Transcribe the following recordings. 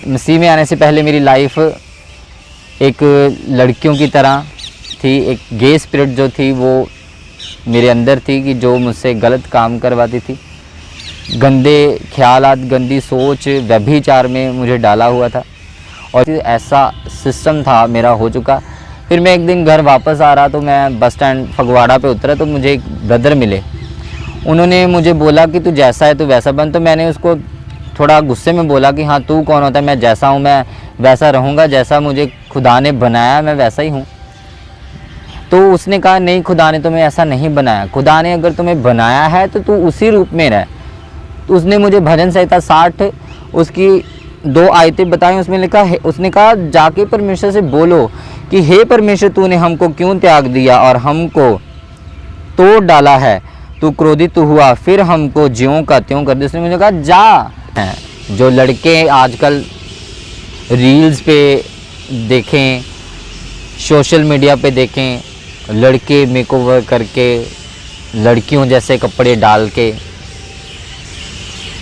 मसीह में आने से पहले मेरी लाइफ एक लड़कियों की तरह थी। एक गे स्पिरिट जो थी वो मेरे अंदर थी कि जो मुझसे गलत काम करवाती थी। गंदे ख्यालात, गंदी सोच, व्यभिचार में मुझे डाला हुआ था और ऐसा सिस्टम था मेरा हो चुका। फिर मैं एक दिन घर वापस आ रहा तो मैं बस स्टैंड फगवाड़ा पे उतरा तो मुझे एक ब्रदर मिले। उन्होंने मुझे बोला कि तू जैसा है तू वैसा बन। तो मैंने उसको थोड़ा गुस्से में बोला कि हाँ तू कौन होता है, मैं जैसा हूँ मैं वैसा रहूँगा, जैसा मुझे खुदा ने बनाया मैं वैसा ही हूँ। तो उसने कहा नहीं, खुदा ने तुम्हें ऐसा नहीं बनाया। खुदा ने अगर तुम्हें बनाया है तो तू उसी रूप में रह। तो उसने मुझे भजन संहिता 60 उसकी 2 आयतें बताई। उसमें लिखा है, उसने कहा जाके परमेश्वर से बोलो कि हे परमेश्वर तूने हमको क्यों त्याग दिया और हमको तोड़ डाला है, तू क्रोधित हुआ फिर हमको ज्यों का त्यों कर दे। उसने मुझे कहा जा। जो लड़के आजकल रील्स पे देखें, सोशल मीडिया पे देखें, लड़के मेकओवर करके लड़कियों जैसे कपड़े डाल के,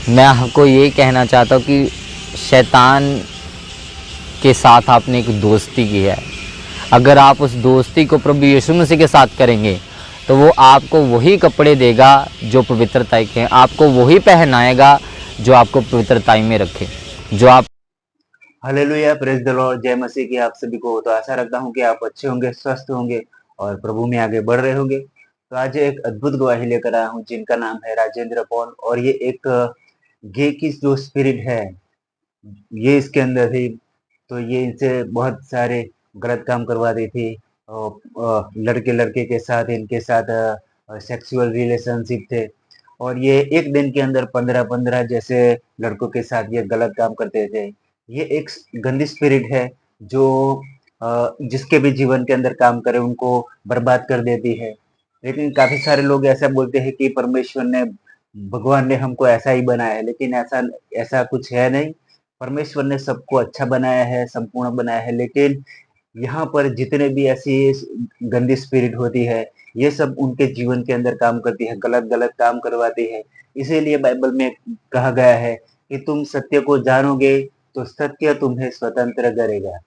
मैं आपको ये कहना चाहता हूँ कि शैतान के साथ आपने एक दोस्ती की है। अगर आप उस दोस्ती को प्रभु यीशु मसीह के साथ करेंगे तो वो आपको वही कपड़े देगा जो पवित्रता के हैं, आपको वही पहनाएगा जो आपको पवित्रताई में रखे। जो आप हालेलुया, प्रेज द लॉर्ड, जय मसीह की आप सभी को। तो आशा रखता हूँ कि आप अच्छे होंगे, स्वस्थ होंगे और प्रभु में आगे बढ़ रहे होंगे। तो आज एक अद्भुत गवाही लेकर आया हूँ जिनका नाम है राजेंद्र पॉल। और ये एक गे की जो स्पिरिट है ये इसके अंदर थी। तो ये इनसे बहुत सारे गलत काम करवाती थी। लड़के लड़के के साथ इनके साथ सेक्सुअल रिलेशनशिप थे और ये एक दिन के अंदर 15-15 जैसे लड़कों के साथ ये गलत काम करते थे। ये एक गंदी स्पिरिट है जो जिसके भी जीवन के अंदर काम करे उनको बर्बाद कर देती है। लेकिन काफी सारे लोग ऐसा बोलते हैं कि परमेश्वर ने, भगवान ने हमको ऐसा ही बनाया है, लेकिन ऐसा ऐसा कुछ है नहीं। परमेश्वर ने सबको अच्छा बनाया है, संपूर्ण बनाया है। लेकिन यहाँ पर जितने भी ऐसी गंदी स्पिरिट होती है ये सब उनके जीवन के अंदर काम करती है, गलत गलत काम करवाती है। इसीलिए बाइबल में कहा गया है कि तुम सत्य को जानोगे तो सत्य तुम्हें स्वतंत्र करेगा।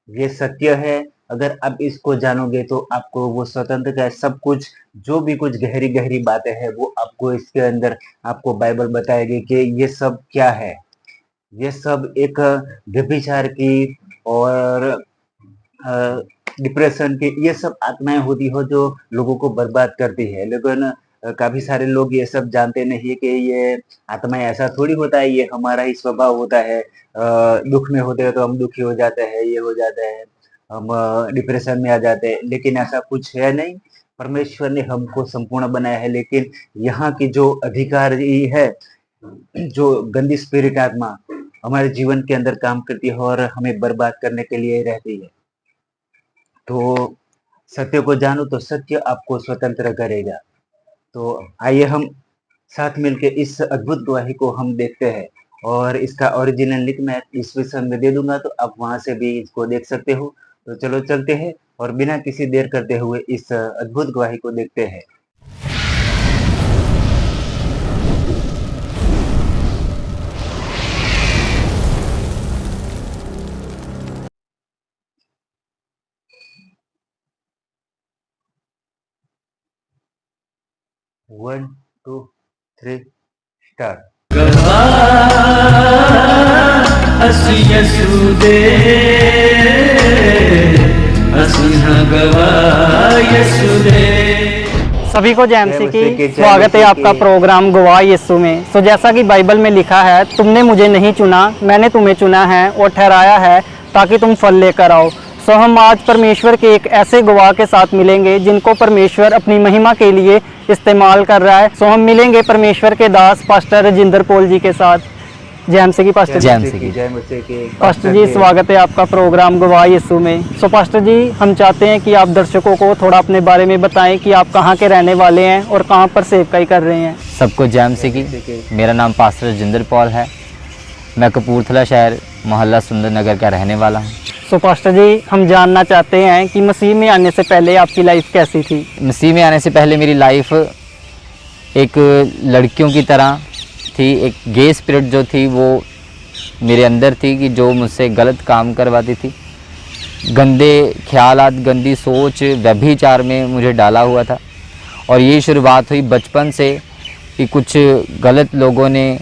ये सत्य है, अगर आप इसको जानोगे तो आपको वो स्वतंत्र का सब कुछ, जो भी कुछ गहरी गहरी बातें हैं वो आपको इसके अंदर आपको बाइबल बताएगी कि ये सब क्या है। ये सब एक व्यभिचार की और डिप्रेशन की ये सब आत्माएं होती हो जो लोगों को बर्बाद करती है। लेकिन काफी सारे लोग ये सब जानते नहीं कि ये आत्माएं ऐसा थोड़ी होता है, ये हमारा ही स्वभाव होता है। दुख में होते हैं तो हम दुखी हो जाते हैं, ये हो जाता है, हम डिप्रेशन में आ जाते हैं। लेकिन ऐसा कुछ है नहीं, परमेश्वर ने हमको संपूर्ण बनाया है। लेकिन यहाँ की जो अधिकारी है, जो गंदी स्पिरिट आत्मा हमारे जीवन के अंदर काम करती है और हमें बर्बाद करने के लिए रहती है। तो सत्य को जानो तो सत्य आपको स्वतंत्र करेगा। तो आइए हम साथ मिलकर इस अद्भुत गवाही को हम देखते हैं और इसका ओरिजिनल लिंक मैं इस विषय में दे दूंगा, तो आप वहां से भी इसको देख सकते हो। तो चलो चलते हैं और बिना किसी देर करते हुए इस अद्भुत गवाही को देखते हैं। One two three start. सभी को जय मसीह की स्वागत है आपका प्रोग्राम गवाह यीशु में। तो जैसा कि बाइबल में लिखा है, तुमने मुझे नहीं चुना, मैंने तुम्हें चुना है और ठहराया है ताकि तुम फल लेकर आओ। सो हम आज परमेश्वर के एक ऐसे गवाह के साथ मिलेंगे जिनको परमेश्वर अपनी महिमा के लिए इस्तेमाल कर रहा है। सो हम मिलेंगे परमेश्वर के दास पास्टर राजेंद्र पॉल जी के साथ। जय मसीह की पास्टर जी। पास्टर जी स्वागत है आपका प्रोग्राम गवाह यीशु में। सो पास्टर जी, हम चाहते हैं कि आप दर्शकों को थोड़ा अपने बारे में बताएं कि आप कहाँ के रहने वाले हैं और कहाँ पर सेवकाई कर रहे हैं। सबको जय मसीह की। मेरा नाम पास्टर राजेंद्र पॉल है। मैं कपूरथला शहर मोहल्ला सुंदर नगर का रहने वाला हूँ। सो पास्टर जी, हम जानना चाहते हैं कि मसीह में आने से पहले आपकी लाइफ कैसी थी। मसीह में आने से पहले मेरी लाइफ एक लड़कियों की तरह थी। एक गे स्पिरिट जो थी वो मेरे अंदर थी कि जो मुझसे गलत काम करवाती थी, गंदे ख्यालात, गंदी सोच, व्यभिचार में मुझे डाला हुआ था। और ये शुरुआत हुई बचपन से कि कुछ गलत लोगों ने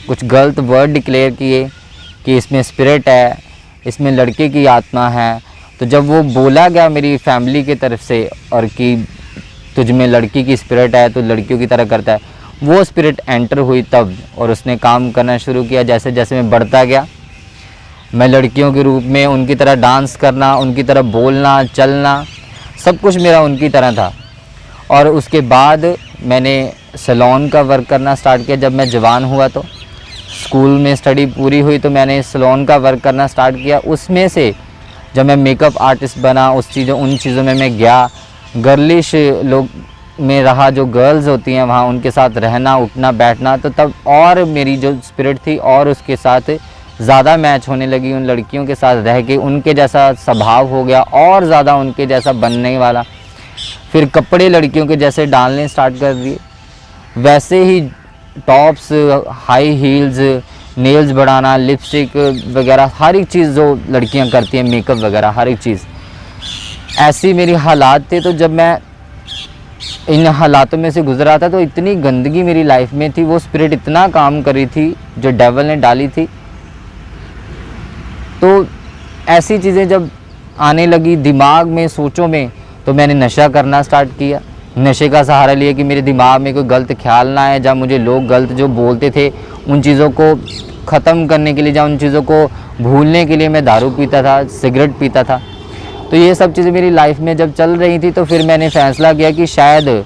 कुछ गलत वर्ड डिक्लेयर किए कि इसमें स्पिरिट है, इसमें लड़के की आत्मा है। तो जब वो बोला गया मेरी फैमिली की तरफ से और कि तुझ में लड़की की स्पिरिट है तो लड़कियों की तरह करता है, वो स्पिरिट एंटर हुई तब, और उसने काम करना शुरू किया। जैसे जैसे मैं बढ़ता गया, मैं लड़कियों के रूप में उनकी तरह डांस करना, उनकी तरह बोलना, चलना, सब कुछ मेरा उनकी तरह था। और उसके बाद मैंने सैलून का वर्क करना स्टार्ट किया। जब मैं जवान हुआ तो स्कूल में स्टडी पूरी हुई तो मैंने सैलून का वर्क करना स्टार्ट किया। उसमें से जब मैं मेकअप आर्टिस्ट बना, उन चीज़ों में मैं गया, गर्लिश लोग में रहा, जो गर्ल्स होती हैं वहाँ उनके साथ रहना, उठना, बैठना, तो तब और मेरी जो स्पिरिट थी और उसके साथ ज़्यादा मैच होने लगी। उन लड़कियों के साथ रह के उनके जैसा स्वभाव हो गया और ज़्यादा उनके जैसा बनने वाला। फिर कपड़े लड़कियों के जैसे डालने स्टार्ट कर दिए, वैसे ही टॉप्स, हाई हील्स, नेल्स बढ़ाना, लिपस्टिक वगैरह, हर एक चीज़ जो लड़कियां करती हैं, मेकअप वगैरह, हर एक चीज़। ऐसी मेरी हालात थे। तो जब मैं इन हालातों में से गुजरा था तो इतनी गंदगी मेरी लाइफ में थी, वो स्पिरिट इतना काम करी थी जो डेविल ने डाली थी। तो ऐसी चीज़ें जब आने लगी दिमाग में, सोचों में, तो मैंने नशा करना स्टार्ट किया। नशे का सहारा लिया कि मेरे दिमाग में कोई गलत ख्याल ना आए। जब मुझे लोग गलत जो बोलते थे उन चीज़ों को ख़त्म करने के लिए, या उन चीज़ों को भूलने के लिए मैं दारू पीता था, सिगरेट पीता था। तो ये सब चीज़ें मेरी लाइफ में जब चल रही थी तो फिर मैंने फ़ैसला किया कि शायद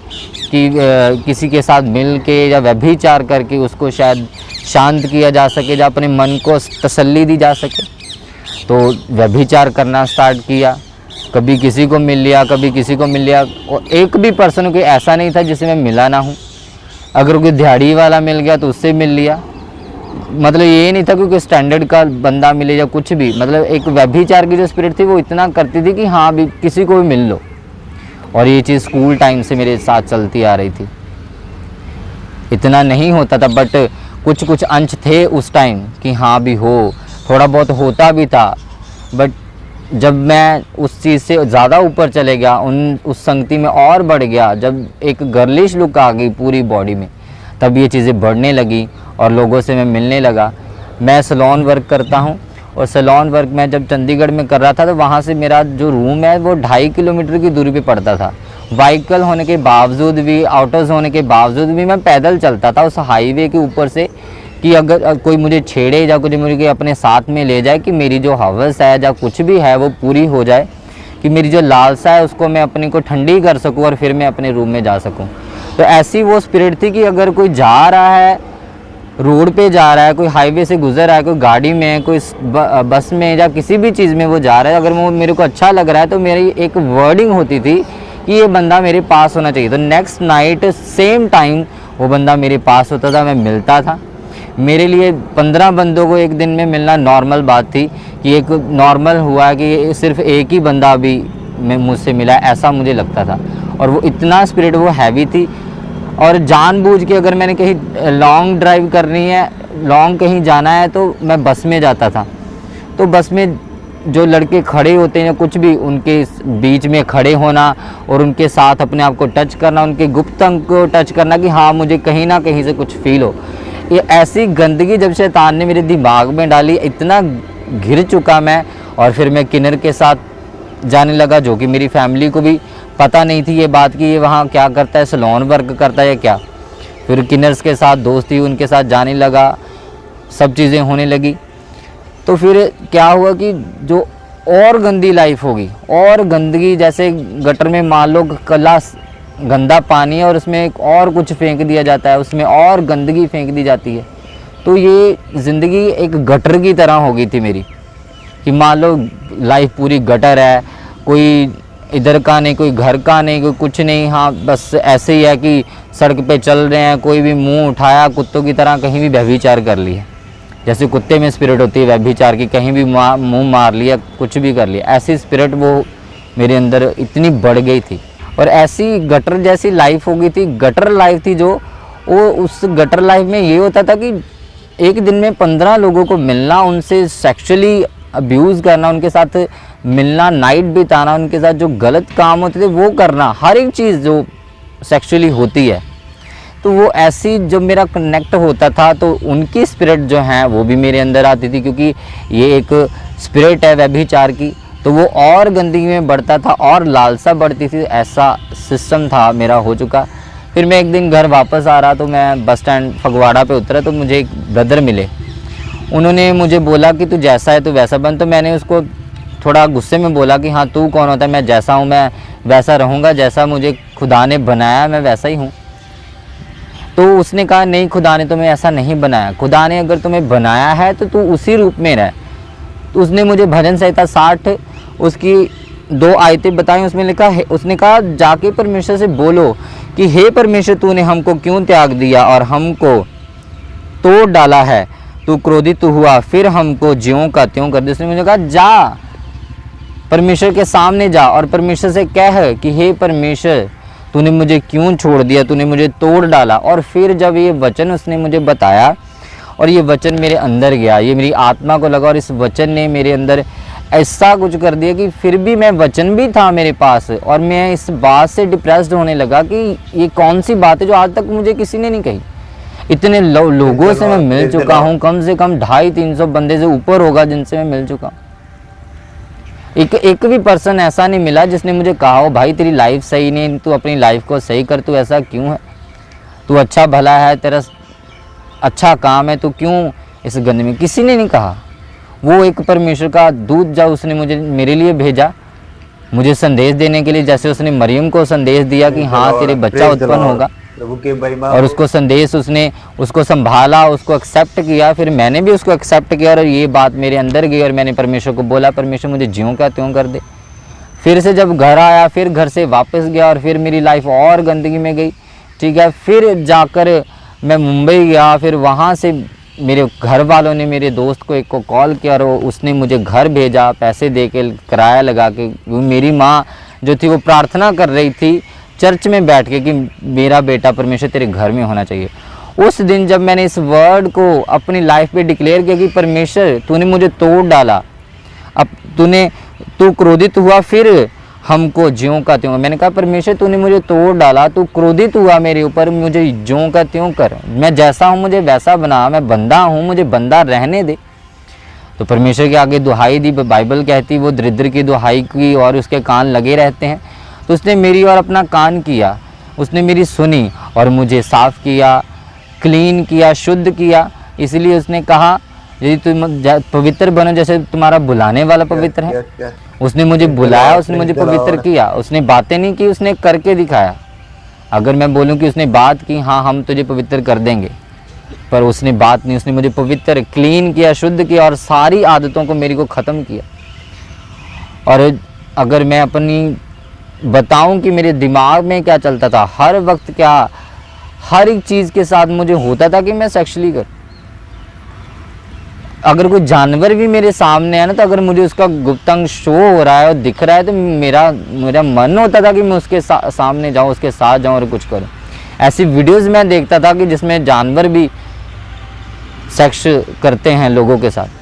किसी के साथ मिल के या व्यभिचार करके उसको शायद शांत किया जा सके, या अपने मन को तसल्ली दी जा सके। तो व्यभिचार करना स्टार्ट किया। कभी किसी को मिल लिया, कभी किसी को मिल लिया, और एक भी पर्सन कोई ऐसा नहीं था जिससे मैं मिला ना हूँ। अगर कोई दिहाड़ी वाला मिल गया तो उससे मिल लिया। मतलब ये नहीं था कि कोई स्टैंडर्ड का बंदा मिले या कुछ भी। मतलब एक व्यभिचार की जो स्पिरिट थी वो इतना करती थी कि हाँ भी किसी को भी मिल लो। और ये चीज़ स्कूल टाइम से मेरे साथ चलती आ रही थी। इतना नहीं होता था बट कुछ कुछ अंश थे उस टाइम कि हाँ भी हो, थोड़ा बहुत होता भी था। बट जब मैं उस चीज़ से ज़्यादा ऊपर चले गया, उस संगति में और बढ़ गया, जब एक गर्लिश लुक आ गई पूरी बॉडी में, तब ये चीज़ें बढ़ने लगी और लोगों से मैं मिलने लगा। मैं सैलून वर्क करता हूँ और सैलून वर्क मैं जब चंडीगढ़ में कर रहा था तो वहाँ से मेरा जो रूम है वो 2.5 किलोमीटर की दूरी पे पड़ता था। व्हीकल होने के बावजूद भी, ऑटोज़ होने के बावजूद भी मैं पैदल चलता था उस हाईवे के ऊपर से, कि अगर कोई मुझे छेड़े या कुछ मुझे अपने साथ में ले जाए, कि मेरी जो हवस है या कुछ भी है वो पूरी हो जाए, कि मेरी जो लालसा है उसको मैं अपने को ठंडी कर सकूं और फिर मैं अपने रूम में जा सकूं। तो ऐसी वो स्पिरिट थी कि अगर कोई जा रहा है, रोड पे जा रहा है, कोई हाईवे से गुजर रहा है, कोई गाड़ी में, कोई बस में या किसी भी चीज़ में वो जा रहा है, अगर वो मेरे को अच्छा लग रहा है तो मेरी एक वर्डिंग होती थी कि ये बंदा मेरे पास होना चाहिए। तो नेक्स्ट नाइट सेम टाइम वो बंदा मेरे पास होता था, मैं मिलता था। मेरे लिए 15 बंदों को एक दिन में मिलना नॉर्मल बात थी, कि एक नॉर्मल हुआ कि सिर्फ एक ही बंदा भी मुझसे मिला, ऐसा मुझे लगता था। और वो इतना स्पिरिट वो हैवी थी। और जानबूझ के अगर मैंने कहीं लॉन्ग ड्राइव करनी है, लॉन्ग कहीं जाना है, तो मैं बस में जाता था। तो बस में जो लड़के खड़े होते हैं या कुछ भी, उनके बीच में खड़े होना और उनके साथ अपने आप को टच करना, उनके गुप्त अंग को टच करना कि हाँ मुझे कहीं ना कहीं से कुछ फील हो। ये ऐसी गंदगी जब शैतान ने मेरे दिमाग में डाली, इतना घिर चुका मैं। और फिर मैं किन्नर के साथ जाने लगा, जो कि मेरी फैमिली को भी पता नहीं थी ये बात कि ये वहाँ क्या करता है, सैलून वर्क करता है या क्या। फिर किन्नर्स के साथ दोस्ती, उनके साथ जाने लगा, सब चीज़ें होने लगी। तो फिर क्या हुआ कि जो और गंदी लाइफ होगी, और गंदगी, जैसे गटर में मान लो कला गंदा पानी है और उसमें एक और कुछ फेंक दिया जाता है, उसमें और गंदगी फेंक दी जाती है। तो ये ज़िंदगी एक गटर की तरह हो गई थी मेरी, कि मान लो लाइफ पूरी गटर है, कोई इधर का नहीं, कोई घर का नहीं, कोई कुछ नहीं। हाँ बस ऐसे ही है कि सड़क पे चल रहे हैं, कोई भी मुंह उठाया कुत्तों की तरह कहीं भी व्यभिचार कर लिया। जैसे कुत्ते में स्पिरिट होती है व्यभिचार की, कहीं भी मुंह मार लिया, कुछ भी कर लिया, ऐसी स्पिरिट वो मेरे अंदर इतनी बढ़ गई थी। और ऐसी गटर जैसी लाइफ हो गई थी, गटर लाइफ थी जो, वो उस गटर लाइफ में ये होता था कि एक दिन में 15 लोगों को मिलना, उनसे सेक्सुअली अब्यूज़ करना, उनके साथ मिलना, नाइट बिताना, उनके साथ जो गलत काम होते थे वो करना, हर एक चीज़ जो सेक्सुअली होती है, तो वो ऐसी जब मेरा कनेक्ट होता था तो उनकी स्पिरिट जो है वो भी मेरे अंदर आती थी, क्योंकि ये एक स्पिरिट है व्यभिचार की, तो वो और गंदगी में बढ़ता था और लालसा बढ़ती थी। ऐसा सिस्टम था मेरा हो चुका। फिर मैं एक दिन घर वापस आ रहा तो मैं बस स्टैंड फगवाड़ा पे उतरा तो मुझे एक ब्रदर मिले। उन्होंने मुझे बोला कि तू जैसा है तो वैसा बन। तो मैंने उसको थोड़ा गुस्से में बोला कि हाँ तू कौन होता है, मैं जैसा हूँ मैं वैसा रहूँगा, जैसा मुझे खुदा ने बनाया मैं वैसा ही हूँ। तो उसने कहा नहीं, खुदा ने तुम्हें ऐसा नहीं बनाया, खुदा ने अगर तुम्हें बनाया है तो तू उसी रूप में रह। तो उसने मुझे भजन संहिता 60 उसकी 2 आयतें बताई। उसमें लिखा है, उसने कहा जाके परमेश्वर से बोलो कि हे परमेश्वर तूने हमको क्यों त्याग दिया और हमको तोड़ डाला है, तू क्रोधित हुआ फिर हमको ज्यों का त्यों कर दे। उसने मुझे कहा जा परमेश्वर के सामने जा और परमेश्वर से कह कि हे परमेश्वर तूने मुझे क्यों छोड़ दिया, तूने मुझे तोड़ डाला। और फिर जब ये वचन उसने मुझे बताया और ये वचन मेरे अंदर गया, ये मेरी आत्मा को लगा और इस वचन ने मेरे अंदर ऐसा कुछ कर दिया कि फिर भी मैं वचन भी था मेरे पास और मैं इस बात से डिप्रेस्ड होने लगा कि ये कौन सी बात है जो आज तक मुझे किसी ने नहीं कही। इतने लोगों से मैं मिल चुका हूँ, कम से कम 250-300 बंदे से ऊपर होगा जिनसे मैं मिल चुका हूँ। एक भी पर्सन ऐसा नहीं मिला जिसने मुझे कहा हो भाई तेरी लाइफ सही नहीं, तू अपनी लाइफ को सही कर, तू ऐसा क्यों है, तू अच्छा भला है, तेरा अच्छा काम है, तू क्यों इस गंदगी में। किसी ने नहीं कहा। वो एक परमेश्वर का दूत जब उसने मुझे मेरे लिए भेजा, मुझे संदेश देने के लिए, जैसे उसने मरियम को संदेश दिया कि हाँ तेरे बच्चा उत्पन्न होगा, और उसको संदेश उसने उसको संभाला, उसको एक्सेप्ट किया, फिर मैंने भी उसको एक्सेप्ट किया और ये बात मेरे अंदर गई और मैंने परमेश्वर को बोला परमेश्वर मुझे ज्यों का त्यों कर दे। फिर से जब घर आया, फिर घर से वापस गया और फिर मेरी लाइफ और गंदगी में गई। ठीक है, फिर जाकर मैं मुंबई गया, फिर वहाँ से मेरे घर वालों ने मेरे दोस्त को एक को कॉल किया और उसने मुझे घर भेजा, पैसे दे के किराया लगा के। मेरी माँ जो थी वो प्रार्थना कर रही थी चर्च में बैठ के कि मेरा बेटा परमेश्वर तेरे घर में होना चाहिए। उस दिन जब मैंने इस वर्ड को अपनी लाइफ पे डिक्लेयर किया कि परमेश्वर तूने मुझे तोड़ डाला, अब तू क्रोधित हुआ फिर हमको ज्यों का त्यों। मैंने कहा परमेश्वर तूने मुझे तोड़ डाला, तू क्रोधित हुआ मेरे ऊपर, मुझे ज्यों का त्यों कर, मैं जैसा हूँ मुझे वैसा बना, मैं बंदा हूँ मुझे बंदा रहने दे। तो परमेश्वर के आगे दुहाई दी। बाइबल कहती वो दरिद्र की दुहाई की और उसके कान लगे रहते हैं। तो उसने मेरी और अपना कान किया, उसने मेरी सुनी और मुझे साफ़ किया, क्लीन किया, शुद्ध किया। इसलिए उसने कहा यदि तुम पवित्र बनो जैसे तुम्हारा बुलाने वाला पवित्र है। उसने मुझे बुलाया, उसने मुझे पवित्र किया। उसने बातें नहीं की, उसने करके दिखाया। अगर मैं बोलूं कि उसने बात की हाँ हम तुझे पवित्र कर देंगे, पर उसने बात नहीं, उसने मुझे पवित्र क्लीन किया, शुद्ध किया और सारी आदतों को मेरी को ख़त्म किया। और अगर मैं अपनी बताऊं कि मेरे दिमाग में क्या चलता था, हर वक्त क्या हर एक चीज़ के साथ मुझे होता था कि मैं सेक्सुअली कर। अगर कोई जानवर भी मेरे सामने है ना, तो अगर मुझे उसका गुप्तांग शो हो रहा है और दिख रहा है तो मेरा मन होता था कि मैं उसके सामने जाऊं, उसके साथ जाऊं और कुछ करूं। ऐसी वीडियोस मैं देखता था कि जिसमें जानवर भी सेक्स करते हैं लोगों के साथ।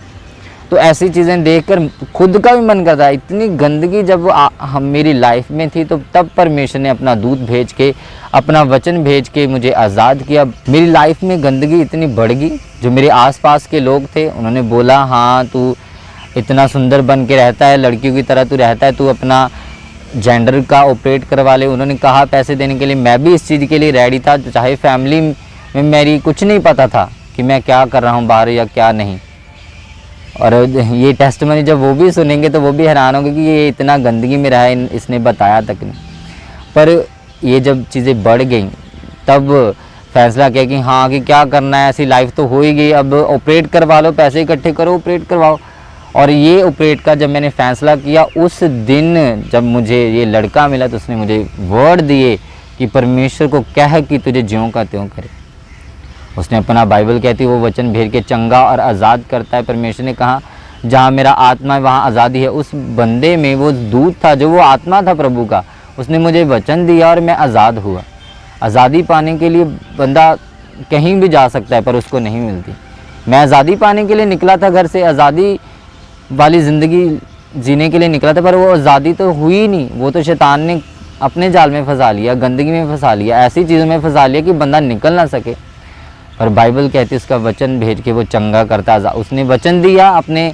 तो ऐसी चीज़ें देखकर खुद का भी मन करता है। इतनी गंदगी जब हम मेरी लाइफ में थी, तो तब परमेश्वर ने अपना दूत भेज के, अपना वचन भेज के मुझे आज़ाद किया। मेरी लाइफ में गंदगी इतनी बढ़ गई, जो मेरे आसपास के लोग थे उन्होंने बोला हाँ तू इतना सुंदर बन के रहता है, लड़कियों की तरह तू रहता है, तू अपना जेंडर का ऑपरेट करवा ले। उन्होंने कहा पैसे देने के लिए, मैं भी इस चीज़ के लिए रेडी था। चाहे फैमिली में मेरी कुछ नहीं पता था कि मैं क्या कर रहा हूँ बाहर या क्या नहीं। और ये टेस्टमनी जब वो भी सुनेंगे तो वो भी हैरान होंगे कि ये इतना गंदगी में रहा है, इसने बताया तक नहीं। पर ये जब चीज़ें बढ़ गई तब फैसला किया कि हाँ कि क्या करना है, ऐसी लाइफ तो हो ही गई, अब ऑपरेट करवा लो, पैसे इकट्ठे करो, ऑपरेट करवाओ। और ये ऑपरेट का जब मैंने फ़ैसला किया, उस दिन जब मुझे ये लड़का मिला तो उसने मुझे वर्ड दिए कि परमेश्वर को कह कि तुझे ज्यों का त्यों करे। उसने अपना बाइबल कहती वो वचन भेज के चंगा और आज़ाद करता है। परमेश्वर ने कहा जहाँ मेरा आत्मा है वहाँ आज़ादी है। उस बंदे में वो दूत था जो वो आत्मा था प्रभु का, उसने मुझे वचन दिया और मैं आज़ाद हुआ। आज़ादी पाने के लिए बंदा कहीं भी जा सकता है पर उसको नहीं मिलती। मैं आज़ादी पाने के लिए निकला था घर से, आज़ादी वाली ज़िंदगी जीने के लिए निकला था, पर वो आज़ादी तो हुई नहीं, वो तो शैतान ने अपने जाल में फंसा लिया, गंदगी में फंसा लिया, ऐसी चीज़ों में फंसा लिया कि बंदा निकल ना सके। पर बाइबल कहती है उसका वचन भेज के वो चंगा करता है। उसने वचन दिया अपने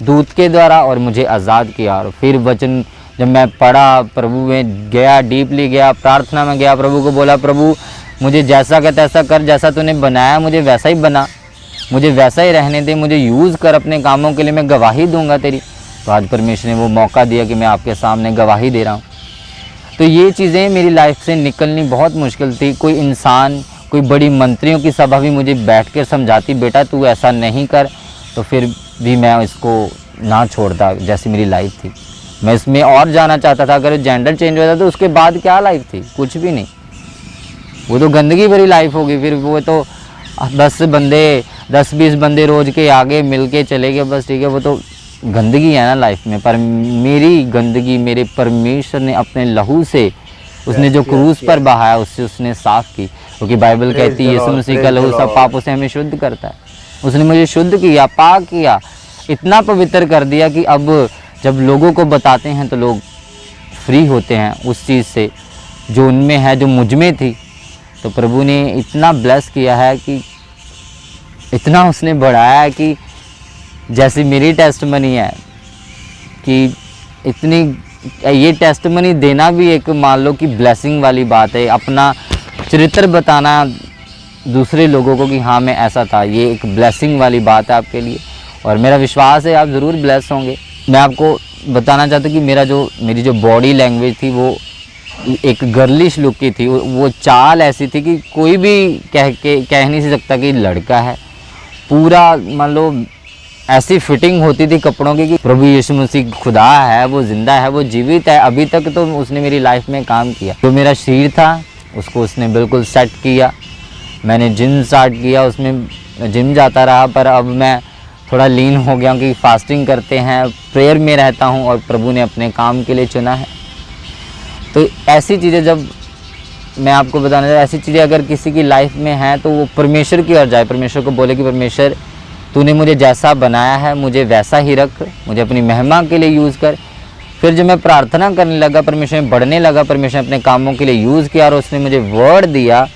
दूत के द्वारा और मुझे आज़ाद किया। और फिर वचन जब मैं पढ़ा, प्रभु में गया, डीपली गया, प्रार्थना में गया, प्रभु को बोला, प्रभु मुझे जैसा का तैसा कर, जैसा तूने बनाया मुझे वैसा ही बना, मुझे वैसा ही रहने दे, मुझे यूज़ कर अपने कामों के लिए, मैं गवाही दूंगा तेरी। तो आज परमेश्वर ने वो मौका दिया कि मैं आपके सामने गवाही दे रहा हूँ। तो ये चीज़ें मेरी लाइफ से निकलनी बहुत मुश्किल थी। कोई इंसान, कोई बड़ी मंत्रियों की सभा भी मुझे बैठ कर समझाती, बेटा तू ऐसा नहीं कर, तो फिर भी मैं इसको ना छोड़ता। जैसी मेरी लाइफ थी, मैं इसमें और जाना चाहता था। अगर जेंडर चेंज होता तो उसके बाद क्या लाइफ थी? कुछ भी नहीं, वो तो गंदगी भरी लाइफ होगी। फिर वो तो 10-20 बंदे रोज़ के आगे मिल के चले गए, बस ठीक है, वो तो गंदगी है ना लाइफ में। पर मेरी गंदगी मेरे परमेश्वर ने अपने लहू से, उसने जो क्रूस पर बहाया उससे उसने साफ़ की। क्योंकि बाइबल कहती है यीशु मसीह का लहू सब पापों से हमें शुद्ध करता है। उसने मुझे शुद्ध किया, पाक किया, इतना पवित्र कर दिया कि अब जब लोगों को बताते हैं तो लोग फ्री होते हैं उस चीज़ से जो उनमें है, जो मुझ में थी। तो प्रभु ने इतना ब्लेस किया है कि इतना उसने बढ़ाया है कि जैसी मेरी टेस्टमनी है कि इतनी, ये टेस्टमनी देना भी एक मान लो कि ब्लेसिंग वाली बात है। अपना चरित्र बताना दूसरे लोगों को कि हाँ मैं ऐसा था, ये एक ब्लेसिंग वाली बात है आपके लिए। और मेरा विश्वास है आप ज़रूर ब्लेस होंगे। मैं आपको बताना चाहता हूँ कि मेरी जो बॉडी लैंग्वेज थी वो एक गर्लिश लुक की थी। वो चाल ऐसी थी कि कोई भी कह नहीं सकता कि लड़का है। पूरा मान लो ऐसी फिटिंग होती थी कपड़ों की कि प्रभु यीशु मसीह खुदा है, वो जिंदा है, वो जीवित है। अभी तक तो उसने मेरी लाइफ में काम किया। जो मेरा शरीर था उसको उसने बिल्कुल सेट किया। मैंने जिम स्टार्ट किया, उसमें जिम जाता रहा, पर अब मैं थोड़ा लीन हो गया कि फास्टिंग करते हैं, प्रेयर में रहता हूँ और प्रभु ने अपने काम के लिए चुना है। तो ऐसी चीज़ें जब मैं आपको बताना चाहता, ऐसी चीज़ें अगर किसी की लाइफ में हैं तो वो परमेश्वर की ओर जाए, परमेश्वर को बोले कि परमेश्वर तूने मुझे जैसा बनाया है मुझे वैसा ही रख, मुझे अपनी महिमा के लिए यूज़ कर। फिर जब मैं प्रार्थना करने लगा, परमेश्वर में बढ़ने लगा, परमेश्वर ने अपने कामों के लिए यूज़ किया और उसने मुझे वर्ड दिया।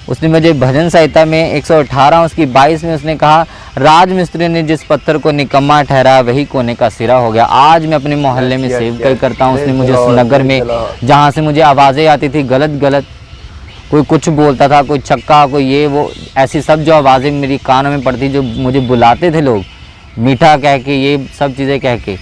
उसने मुझे भजन संहिता में 118 उसकी 22 में उसने कहा, राजमिस्त्री ने जिस पत्थर को निकम्मा ठहराया वही कोने का सिरा हो गया। आज मैं अपने मोहल्ले में सेवकाई करता हूँ। उसने मुझे उस नगर में जहाँ से मुझे आवाज़ें आती थी गलत, कोई कुछ बोलता था, कोई छक्का, कोई ये वो, ऐसी सब जो आवाज़ें मेरी कानों में पड़ती, जो मुझे बुलाते थे लोग मीठा कह के, ये सब चीज़ें कह के,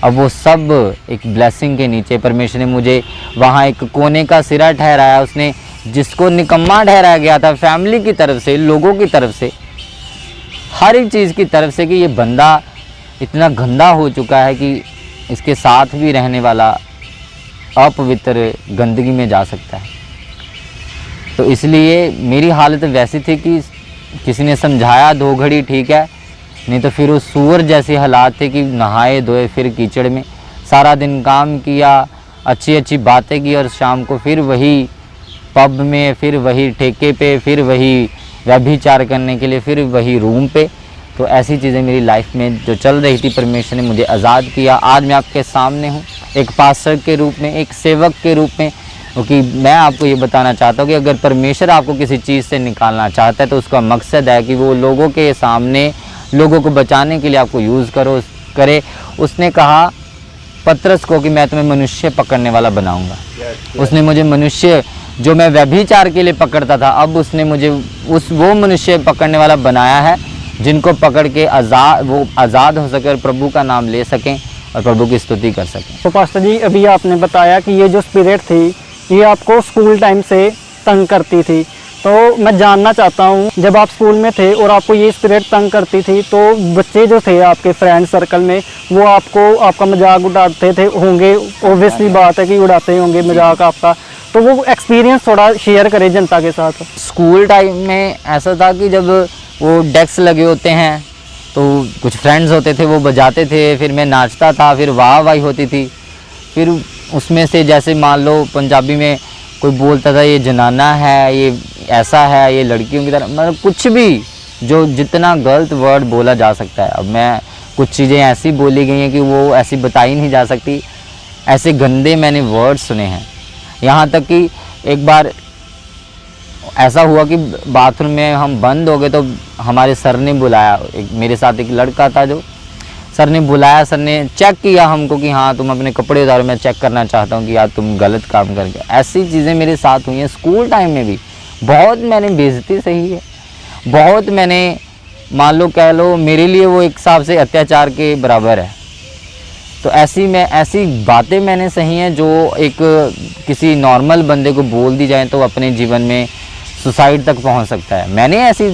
अब वो सब एक ब्लेसिंग के नीचे परमेश्वर ने मुझे वहाँ एक कोने का सिरा ठहराया। उसने जिसको निकम्मा ठहराया गया था फैमिली की तरफ से, लोगों की तरफ से, हर एक चीज़ की तरफ से कि ये बंदा इतना गंदा हो चुका है कि इसके साथ भी रहने वाला अपवित्र गंदगी में जा सकता है। तो इसलिए मेरी हालत वैसी थी कि किसी ने समझाया 2 घड़ी ठीक है, नहीं तो फिर उस सूअर जैसे हालात थे कि नहाए धोए फिर कीचड़ में, सारा दिन काम किया, अच्छी बातें की और शाम को फिर वही पब में, फिर वही ठेके पे, फिर वही व्यभिचार करने के लिए, फिर वही रूम पे। तो ऐसी चीज़ें मेरी लाइफ में जो चल रही थी, परमेश्वर ने मुझे आज़ाद किया। आज मैं आपके सामने हूँ एक पास्टर के रूप में, एक सेवक के रूप में, क्योंकि मैं आपको ये बताना चाहता हूँ कि अगर परमेश्वर आपको किसी चीज़ से निकालना चाहता है तो उसका मकसद है कि वो लोगों के सामने, लोगों को बचाने के लिए आपको यूज़ करे। उसने कहा पतरस को कि मैं तुम्हें मनुष्य पकड़ने वाला बनाऊंगा। उसने मुझे मनुष्य, जो मैं व्यभिचार के लिए पकड़ता था, अब उसने मुझे वो मनुष्य पकड़ने वाला बनाया है जिनको पकड़ के वो आज़ाद हो सके और प्रभु का नाम ले सकें और प्रभु की स्तुति कर सकें। तो पास्टर जी, अभी आपने बताया कि ये जो स्पिरिट थी ये आपको स्कूल टाइम से तंग करती थी। तो मैं जानना चाहता हूँ, जब आप स्कूल में थे और आपको ये स्पिरिट तंग करती थी, तो बच्चे जो थे आपके फ्रेंड सर्कल में वो आपका मजाक उड़ाते थे होंगे, ऑब्वियसली बात है कि उड़ाते होंगे मजाक आपका। तो वो एक्सपीरियंस थोड़ा शेयर करें जनता के साथ। स्कूल टाइम में ऐसा था कि जब वो डेस्क लगे होते हैं तो कुछ फ्रेंड्स होते थे वो बजाते थे, फिर मैं नाचता था, फिर वाह होती थी। फिर उसमें से जैसे मान लो पंजाबी में कोई बोलता था ये जनाना है, ये ऐसा है, ये लड़कियों की तरह, मतलब कुछ भी जो जितना गलत वर्ड बोला जा सकता है। अब मैं कुछ चीज़ें ऐसी बोली गई हैं कि वो ऐसी बताई नहीं जा सकती, ऐसे गंदे मैंने वर्ड सुने हैं। यहाँ तक कि एक बार ऐसा हुआ कि बाथरूम में हम बंद हो गए तो हमारे सर ने बुलाया, मेरे साथ एक लड़का था, जो सर ने बुलाया, सर ने चेक किया हमको कि हाँ तुम अपने कपड़े उतारो, मैं चेक करना चाहता हूँ कि यार तुम गलत काम कर गए। ऐसी चीज़ें मेरे साथ हुई हैं। स्कूल टाइम में भी बहुत मैंने बेइज्जती सही है, बहुत मैंने, मान लो कह लो मेरे लिए वो एक हिसाब से अत्याचार के बराबर है। तो ऐसी बातें मैंने सही हैं जो एक किसी नॉर्मल बंदे को बोल दी जाए तो अपने जीवन में सुसाइड तक पहुंच सकता है। मैंने ऐसी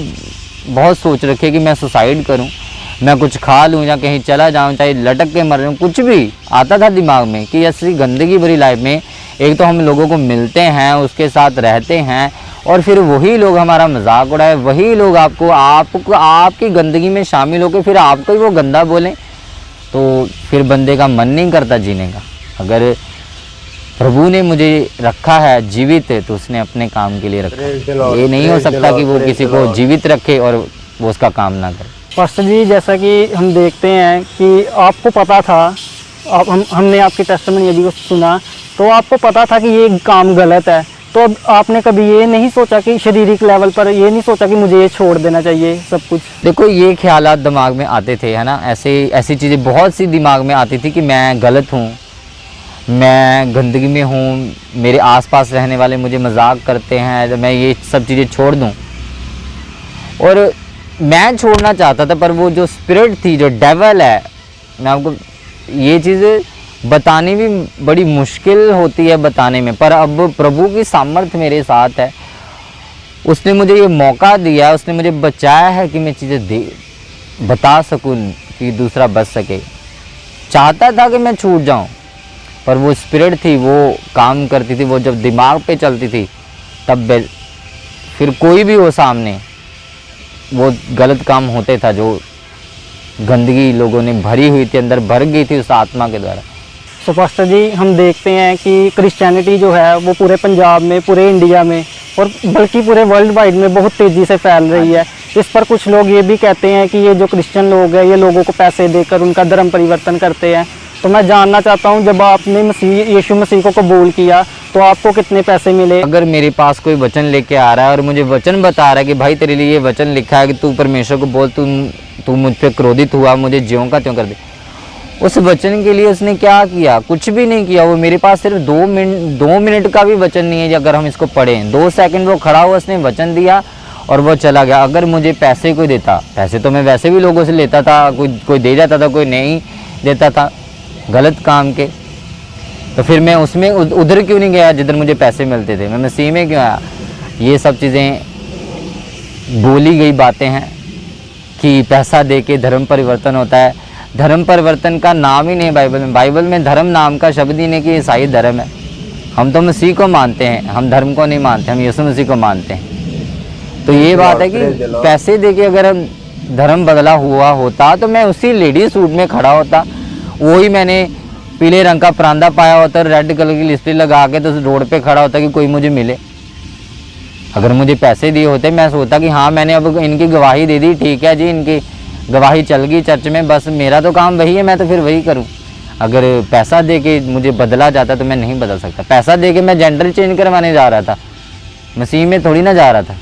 बहुत सोच रखी है कि मैं सुसाइड करूं, मैं कुछ खा लूं या कहीं चला जाऊं, चाहे लटक के मर जाऊं, कुछ भी आता था दिमाग में कि ऐसी गंदगी भरी लाइफ में एक तो हम लोगों को मिलते हैं, उसके साथ रहते हैं और फिर वही लोग हमारा मजाक उड़ाए, वही लोग आपको आपकी गंदगी में शामिल होकर फिर आपको ही वो गंदा बोलें, तो फिर बंदे का मन नहीं करता जीने का। अगर प्रभु ने मुझे रखा है जीवित तो उसने अपने काम के लिए रखा है। ये नहीं हो सकता कि वो किसी को जीवित रखे और वो उसका काम ना करे। पास्टर जी, जैसा कि हम देखते हैं कि आपको पता था, हमने आपकी टेस्टिमनी यदि सुना तो आपको पता था कि ये काम गलत है, तो अब आपने कभी ये नहीं सोचा कि शारीरिक लेवल पर ये नहीं सोचा कि मुझे ये छोड़ देना चाहिए सब कुछ? देखो ये ख्यालात दिमाग में आते थे, है ना, ऐसी चीज़ें बहुत सी दिमाग में आती थी कि मैं गलत हूँ, मैं गंदगी में हूँ, मेरे आसपास रहने वाले मुझे मजाक करते हैं, तो मैं ये सब चीज़ें छोड़ दूँ। और मैं छोड़ना चाहता था, पर वो जो स्पिरिट थी, जो डेवल है, मैं आपको ये चीज़ें बतानी भी बड़ी मुश्किल होती है बताने में, पर अब प्रभु की सामर्थ्य मेरे साथ है। उसने मुझे ये मौका दिया, उसने मुझे बचाया है कि मैं चीज़ें बता सकूं कि दूसरा बच सके। चाहता था कि मैं छूट जाऊं, पर वो स्पिरिट थी, वो काम करती थी, वो जब दिमाग पे चलती थी तब फिर कोई भी हो सामने, वो गलत काम होते था। जो गंदगी लोगों ने भरी हुई थी, अंदर भर गई थी उस आत्मा के द्वारा। तो पास्टर जी, हम देखते हैं कि क्रिश्चियनिटी जो है वो पूरे पंजाब में, पूरे इंडिया में और बल्कि पूरे वर्ल्ड वाइड में बहुत तेज़ी से फैल रही है। इस पर कुछ लोग ये भी कहते हैं कि ये जो क्रिश्चियन लोग हैं ये लोगों को पैसे देकर उनका धर्म परिवर्तन करते हैं। तो मैं जानना चाहता हूँ, जब आपने यीशु मसीह को कबूल किया तो आपको कितने पैसे मिले? अगर मेरे पास कोई वचन लेके आ रहा है और मुझे वचन बता रहा है कि भाई तेरे लिए ये वचन लिखा है कि तू परमेश्वर को बोल, तू मुझ पर क्रोधित हुआ, मुझे ज्यों का त्यों कर दे, उस वचन के लिए उसने क्या किया? कुछ भी नहीं किया। वो मेरे पास सिर्फ 2 मिनट का भी वचन नहीं है। अगर हम इसको पढ़ें, 2 सेकंड वो खड़ा हुआ, उसने वचन दिया और वो चला गया। अगर मुझे पैसे कोई देता, पैसे तो मैं वैसे भी लोगों से लेता था, कोई दे जाता था, कोई नहीं देता था गलत काम के, तो फिर मैं उसमें उधर क्यों नहीं गया जिधर मुझे पैसे मिलते थे? मैं मसीह में क्यों आया? ये सब चीज़ें बोली गई बातें हैं कि पैसा दे के धर्म परिवर्तन होता है। धर्म परिवर्तन का नाम ही नहीं बाइबल में धर्म नाम का शब्द ही नहीं कि ईसाई धर्म है। हम तो मसीह को मानते हैं, हम धर्म को नहीं मानते, हम यीशु मसीह को मानते हैं। तो ये बात है कि पैसे दे के अगर हम धर्म बदला हुआ होता तो मैं उसी लेडी सूट में खड़ा होता, वही मैंने पीले रंग का परांदा पाया होता, रेड कलर की लिपस्टिक लगा के तो रोड पे खड़ा होता कि कोई मुझे मिले। अगर मुझे पैसे दिए होते मैं सोचता कि हाँ मैंने अब इनकी गवाही दे दी, ठीक है जी, इनकी गवाही चल गई चर्च में, बस मेरा तो काम वही है, मैं तो फिर वही करूं। अगर पैसा दे के मुझे बदला जाता तो मैं नहीं बदल सकता। पैसा दे के मैं जेंडर चेंज करवाने जा रहा था, मसीह में थोड़ी ना जा रहा था।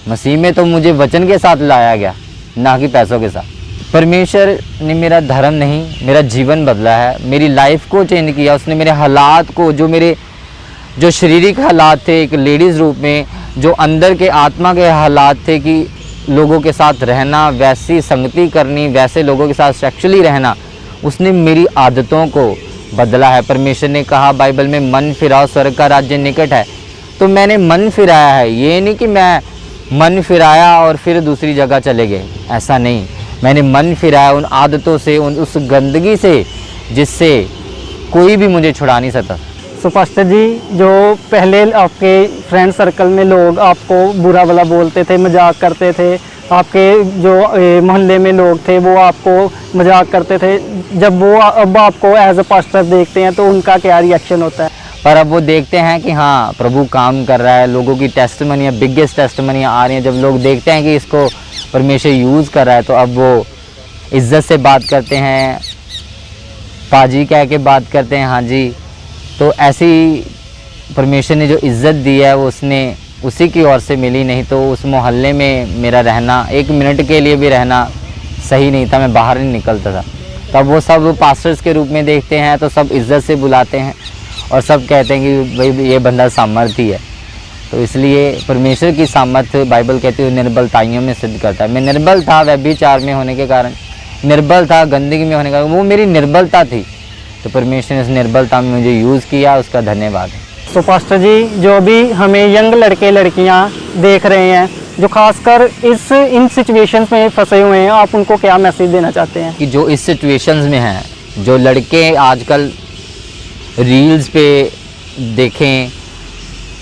मसीह में तो मुझे वचन के साथ लाया गया, ना कि पैसों के साथ। परमेश्वर ने मेरा धर्म नहीं, मेरा जीवन बदला है, मेरी लाइफ को चेंज किया। उसने मेरे हालात को, जो शारीरिक हालात थे एक लेडीज़ रूप में, जो अंदर के आत्मा के हालात थे कि लोगों के साथ रहना, वैसी संगति करनी, वैसे लोगों के साथ सेक्सुअली रहना, उसने मेरी आदतों को बदला है। परमेश्वर ने कहा बाइबल में, मन फिराओ स्वर्ग का राज्य निकट है। तो मैंने मन फिराया है। ये नहीं कि मैं मन फिराया और फिर दूसरी जगह चले गए, ऐसा नहीं। मैंने मन फिराया उन आदतों से, उस गंदगी से जिससे कोई भी मुझे छुड़ा नहीं सकता। सो पास्टर जी, जो पहले आपके फ्रेंड सर्कल में लोग आपको बुरा भला बोलते थे, मजाक करते थे, आपके जो मोहल्ले में लोग थे वो आपको मजाक करते थे, जब वो अब आपको एज अ पास्टर देखते हैं तो उनका क्या रिएक्शन होता है? पर अब वो देखते हैं कि हाँ प्रभु काम कर रहा है, लोगों की टेस्टिमनी, बिगेस्ट टेस्टिमनी आ रही हैं। जब लोग देखते हैं कि इसको परमेश्वर यूज़ कर रहा है, तो अब वो इज़्ज़त से बात करते हैं, पाजी कह के बात करते हैं, हाँ जी। तो ऐसी परमेश्वर ने जो इज़्ज़त दी है वो उसने उसी की ओर से मिली, नहीं तो उस मोहल्ले में मेरा रहना 1 मिनट के लिए भी रहना सही नहीं था, मैं बाहर नहीं निकलता था। तब वो सब पास्टर्स के रूप में देखते हैं तो सब इज़्ज़त से बुलाते हैं और सब कहते हैं कि भाई ये बंदा सामर्थी है। तो इसलिए परमेश्वर की सामर्थ बाइबल कहती है निर्बलताइयों में सिद्ध करता है। मैं निर्बल था व्यभिचार में होने के कारण, निर्बल था गंदगी में होने का, वो मेरी निर्बलता थी, तो परमेश्वर ने इस निर्बलता में मुझे यूज़ किया, उसका धन्यवाद है। तो पास्टर जी, जो भी हमें यंग लड़के लड़कियां देख रहे हैं जो खासकर इन सिचुएशंस में फंसे हुए हैं, आप उनको क्या मैसेज देना चाहते हैं? कि जो इस सिचुएशंस में हैं, जो लड़के आजकल रील्स पे देखें,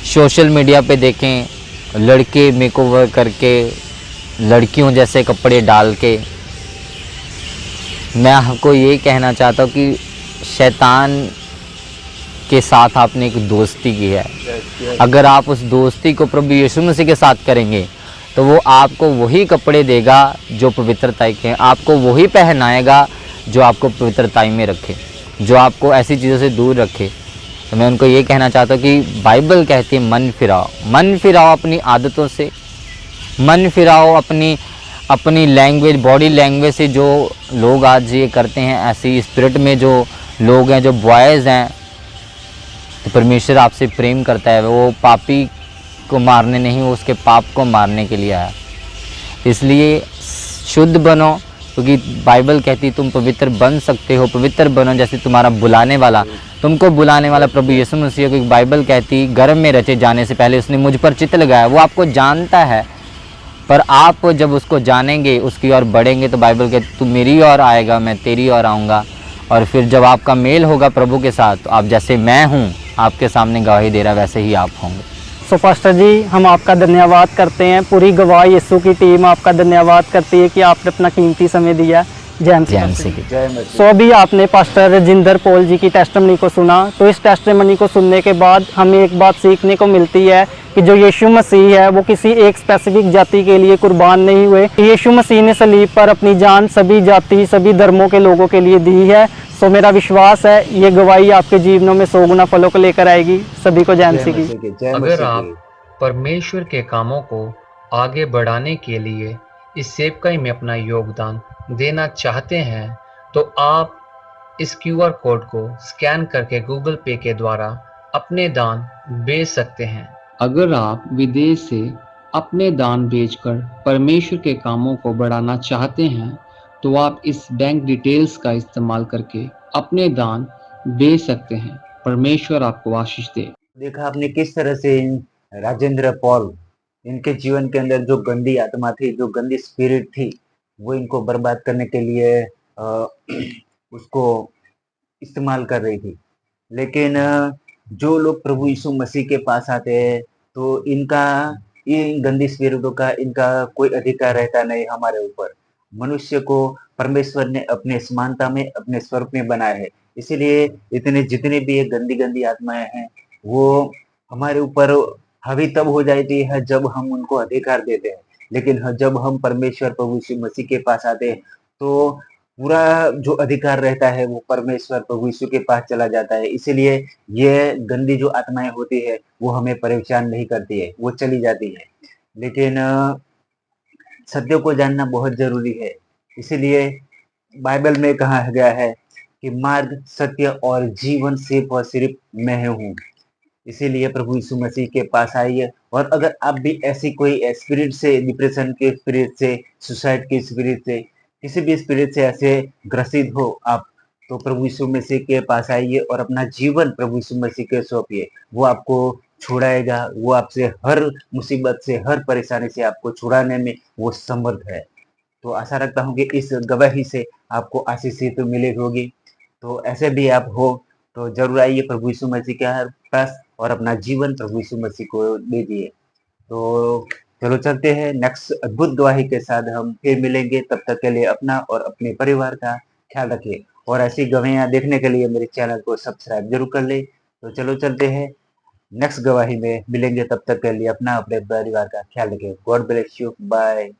सोशल मीडिया पे देखें, लड़के मेकओवर करके लड़कियों जैसे कपड़े डाल के, मैं आपको ये कहना चाहता हूँ कि शैतान के साथ आपने एक दोस्ती की है। अगर आप उस दोस्ती को प्रभु यीशु मसीह के साथ करेंगे तो वो आपको वही कपड़े देगा जो पवित्रता के हैं, आपको वही पहनाएगा जो आपको पवित्रता में रखे, जो आपको ऐसी चीज़ों से दूर रखे। तो मैं उनको ये कहना चाहता हूँ कि बाइबल कहती है मन फिराओ, मन फिराओ अपनी आदतों से, मन फिराओ अपनी लैंग्वेज, बॉडी लैंग्वेज से। जो लोग आज ये करते हैं, ऐसी स्पिरिट में जो लोग हैं, जो बॉयज़ हैं, तो परमेश्वर आपसे प्रेम करता है, वो पापी को मारने नहीं, वो उसके पाप को मारने के लिए आया। इसलिए शुद्ध बनो, क्योंकि बाइबल कहती है तुम पवित्र बन सकते हो, पवित्र बनो जैसे तुम्हारा बुलाने वाला, तुमको बुलाने वाला प्रभु यीशु मसीह। क्योंकि बाइबल कहती गर्भ में रचे जाने से पहले उसने मुझ पर चित्त लगाया। वो आपको जानता है, पर आप जब उसको जानेंगे, उसकी ओर बढ़ेंगे, तो बाइबल कहती तू मेरी ओर आएगा, मैं तेरी ओर आऊँगा। और फिर जब आपका मेल होगा प्रभु के साथ, तो आप जैसे मैं हूँ आपके सामने गवाही दे रहा, वैसे ही आप होंगे। सो पास्टर जी, हम आपका धन्यवाद करते हैं, पूरी गवाह यीशु की टीम आपका धन्यवाद करती है कि आपने अपना कीमती समय दिया। जय मसीह की। सो अभी आपने पास्टर राजेंद्र पॉल जी की टेस्टिमनी को सुना, तो इस टेस्टिमनी को सुनने के बाद हमें एक बात सीखने को मिलती है कि जो यीशु मसीह है वो किसी एक स्पेसिफिक जाति के लिए कुर्बान नहीं हुए। यीशु मसीह ने सलीब पर अपनी जान सभी जाति, सभी धर्मों के लोगों के लिए दी है। सो मेरा विश्वास है ये गवाही आपके जीवनों में 100 गुना फलों को लेकर आएगी। सभी को जय मसीह की। अगर आप परमेश्वर के कामों को आगे बढ़ाने के लिए इस सेवकाई में अपना योगदान देना चाहते हैं, तो आप इस QR कोड को स्कैन करके गूगल पे के द्वारा अपने दान भेज सकते हैं। अगर आप विदेश से अपने दान भेजकर परमेश्वर के कामों को बढ़ाना चाहते हैं, तो आप इस बैंक डिटेल्स का इस्तेमाल करके अपने दान भेज सकते हैं। परमेश्वर आपको आशीष दे। देखा आपने किस तरह से राजेंद्र पॉल, इनके जीवन के अंदर जो गंदी आत्मा थी, जो गंदी स्पिरिट थी, वो इनको बर्बाद करने के लिए उसको इस्तेमाल कर रही थी। लेकिन जो लोग प्रभु यीशु मसीह के पास आते हैं, तो इन गंदी स्पिरिटों का इनका कोई अधिकार रहता नहीं हमारे ऊपर। मनुष्य को परमेश्वर ने अपने समानता में, अपने स्वरूप में बनाया है। इसीलिए जितने भी ये गंदी गंदी आत्माएं हैं, वो हमारे ऊपर हावी तब हो जाती है जब हम उनको अधिकार देते हैं। लेकिन जब हम परमेश्वर प्रभु यीशु मसीह के पास आते हैं, तो पूरा जो अधिकार रहता है वो परमेश्वर प्रभु यीशु के पास चला जाता है। इसीलिए ये गंदी जो आत्माएं होती है वो हमें परेशान नहीं करती है, वो चली जाती है। लेकिन सत्य को जानना बहुत जरूरी है। इसीलिए बाइबल में कहा गया है कि मार्ग, सत्य और जीवन सिर्फ और सिर्फ मैं हूँ। इसीलिए प्रभु यीशु मसीह के पास आइए। और अगर आप भी ऐसी कोई स्पिरिट से, डिप्रेशन के स्पिरिट से, सुसाइड के स्पिरिट से, किसी भी स्पिरिट से ऐसे ग्रसित हो आप, तो प्रभु यीशु मसीह के पास आइए और अपना जीवन प्रभु यीशु मसीह के सौंपिए। वो आपको छुड़ाएगा, वो आपसे हर मुसीबत से, हर परेशानी से आपको छुड़ाने में वो समर्थ है। तो आशा रखता हूँ कि इस गवाही से आपको आशीषित मिली होगी। तो ऐसे भी आप हो तो जरूर आइए प्रभु यीशु मसीह के पास और अपना जीवन प्रभु यीशु मसीह को दे दिए। तो चलो चलते हैं, नेक्स्ट अद्भुत गवाही के साथ हम फिर मिलेंगे। तब तक के लिए अपना और अपने परिवार का ख्याल रखिए, और ऐसी गवाहियां देखने के लिए मेरे चैनल को सब्सक्राइब जरूर कर ले। तो चलो चलते हैं, नेक्स्ट गवाही में मिलेंगे। तब तक के लिए अपना, अपने परिवार का ख्याल रखिए। God bless you, bye.